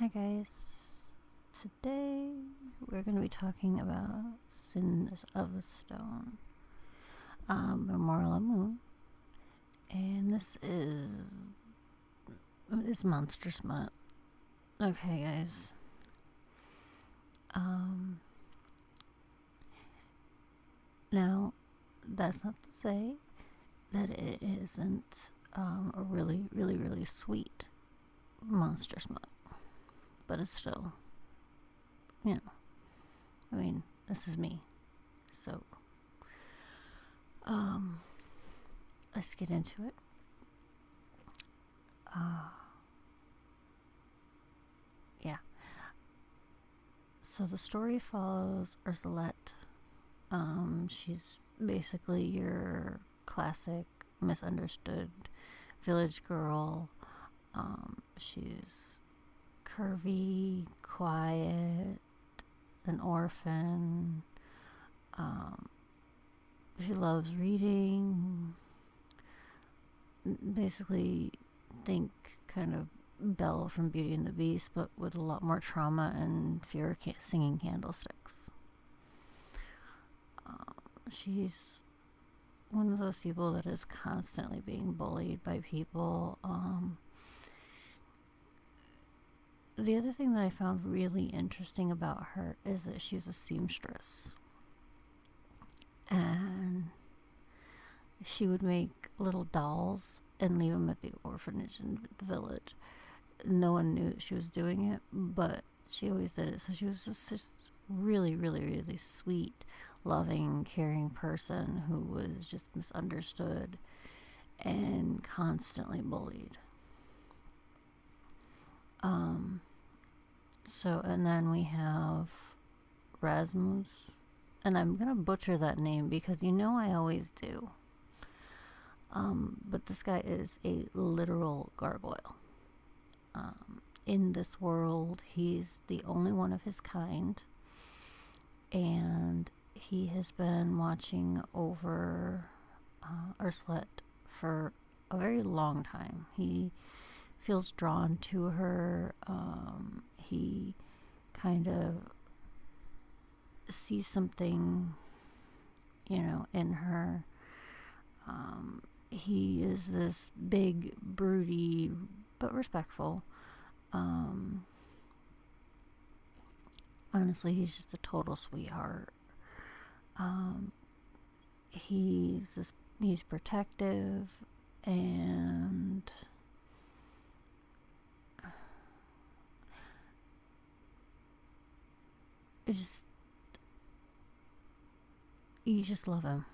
Hi guys. Today we're going to be talking about Sins of the Stone by Morella Moon, and this monster smut. Okay, guys. Um, Now that's not to say that it isn't a really, really, really sweet monster smut, but it's still, you know. I mean, this is me, so um, let's get into it. Uh, yeah. So the story follows Ursulette. She's basically your classic misunderstood village girl. She's curvy, quiet, an orphan. Um, she loves reading. Basically, think kind of Belle from Beauty and the Beast, but with a lot more trauma and fewer singing candlesticks. She's one of those people that is constantly being bullied by people. The other thing that I found really interesting about her is that she's a seamstress. And she would make little dolls and leave them at the orphanage in the village. No one knew that she was doing it, but she always did it. So she was just really, really, really sweet, loving, caring person who was just misunderstood and constantly bullied. And then we have Ramuz, and I'm gonna butcher that name because you know I always do. But this guy is a literal gargoyle. In this world, he's the only one of his kind, and he has been watching over Ursulette for a very long time. He feels drawn to her. He kind of sees something, in her. He is this big, broody, but respectful. Honestly, he's just a total sweetheart. He's protective, and you just love him.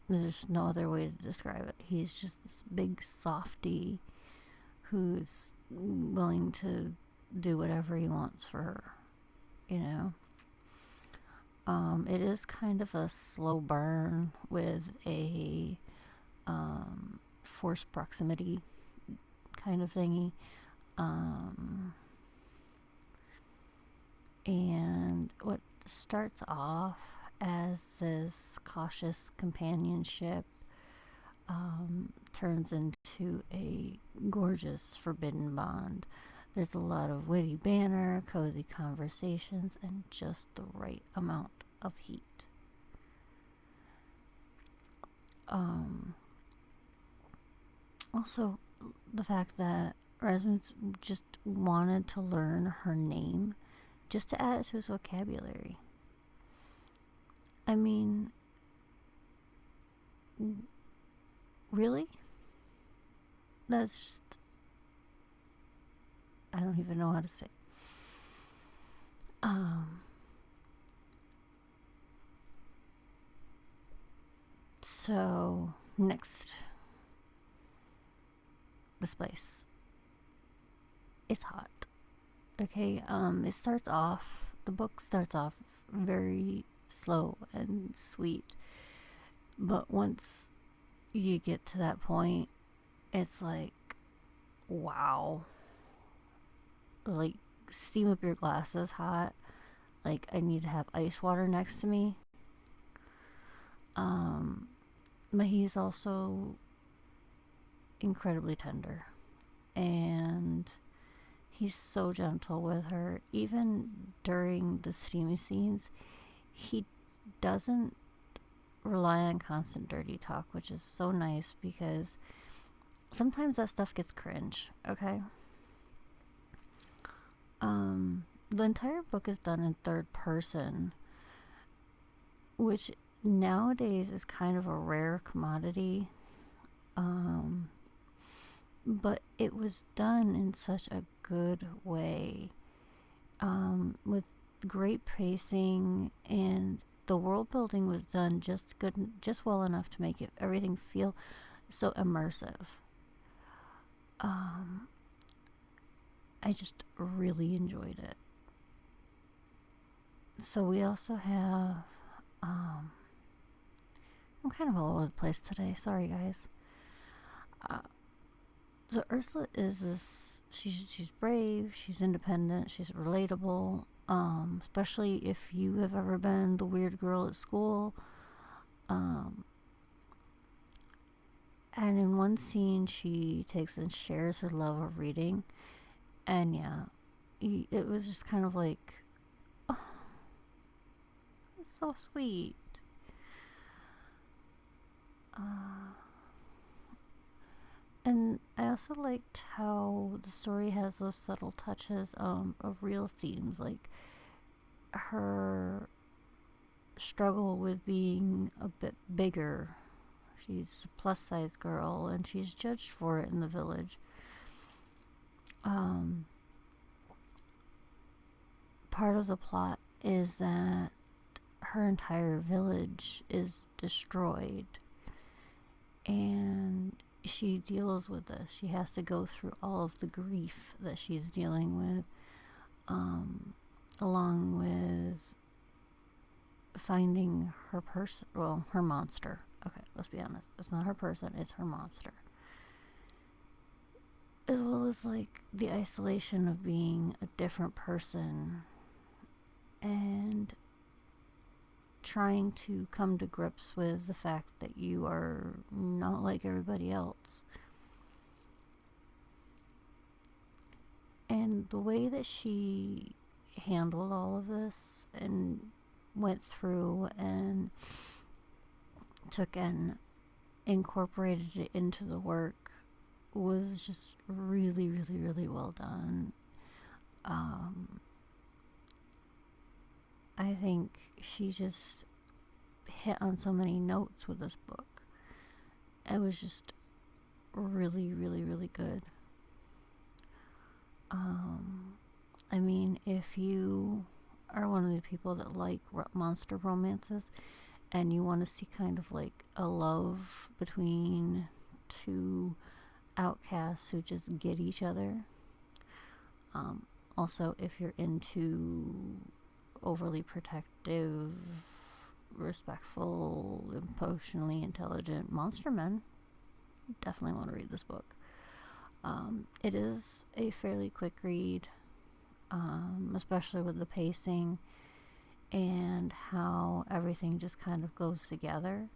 There's no other way to describe it. He's just this big softy who's willing to do whatever he wants for her, you know. It is kind of a slow burn with a forced proximity kind of thingy. And what starts off as this cautious companionship turns into a gorgeous forbidden bond. There's a lot of witty banter, cozy conversations, and just the right amount of heat. Also, the fact that Rasmus just wanted to learn her name just to add it to his vocabulary. I mean, really? That's just, I don't even know how to say. So, next. This place. It's hot. Okay, the book starts off very slow and sweet. But once you get to that point, it's like, wow. Like, steam up your glasses hot. Like, I need to have ice water next to me. But he's also incredibly tender. And he's so gentle with her. Even during the steamy scenes, he doesn't rely on constant dirty talk, which is so nice because sometimes that stuff gets cringe, okay? The entire book is done in third person, which nowadays is kind of a rare commodity. But it was done in such a good way, with great pacing, and the world building was done just well enough to make everything feel so immersive. I just really enjoyed it. So we also have, I'm kind of all over the place today. Sorry, guys. So Ursulette is this. She's brave. She's independent. She's relatable. Especially if you have ever been the weird girl at school. And in one scene, she takes and shares her love of reading, and yeah, it was just kind of like, oh, it's so sweet. And I also liked how the story has those subtle touches of real themes, like her struggle with being a bit bigger. She's a plus size girl and she's judged for it in the village. Part of the plot is that her entire village is destroyed, and she deals with this. She has to go through all of the grief that she's dealing with, along with finding her person, well, her monster. Okay, let's be honest. It's not her person, it's her monster. As well as, like, the isolation of being a different person and trying to come to grips with the fact that you are not like everybody else. And the way that she handled all of this and went through and took and incorporated it into the work was just really, really, really well done. I think she just hit on so many notes with this book. It was just really, really, really good. I mean, if you are one of the people that like monster romances and you want to see kind of like a love between two outcasts who just get each other. Also, if you're into overly protective, respectful, emotionally intelligent monster men, you definitely want to read this book. It is a fairly quick read, especially with the pacing and how everything just kind of goes together.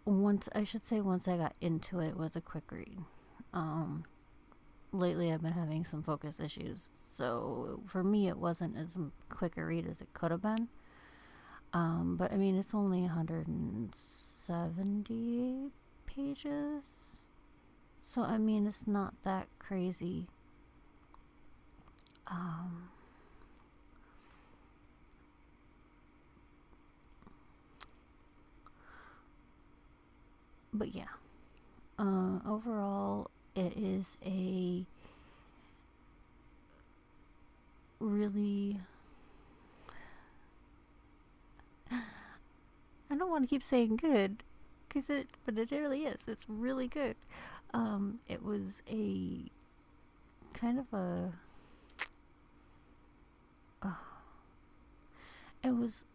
Once I got into it, it was a quick read. Lately I've been having some focus issues, so for me it wasn't as quick a read as it could have been. But I mean, it's only 178 pages, so I mean, it's not that crazy. But yeah, overall, it is a really, I don't want to keep saying good, but it really is. It's really good. It was a kind of a, it was,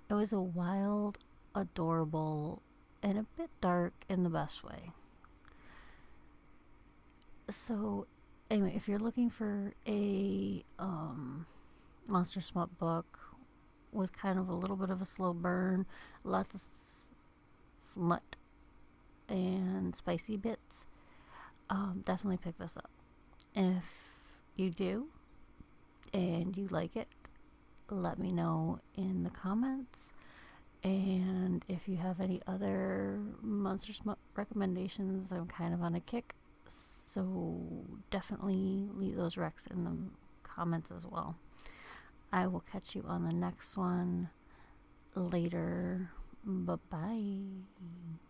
it was a wild, adorable, and a bit dark in the best way. So, anyway, if you're looking for a monster smut book with kind of a little bit of a slow burn, lots of smut and spicy bits, definitely pick this up. If you do and you like it, let me know in the comments. And if you have any other monster smut recommendations, I'm kind of on a kick, so definitely leave those recs in the comments as well. I will catch you on the next one later. Bye bye.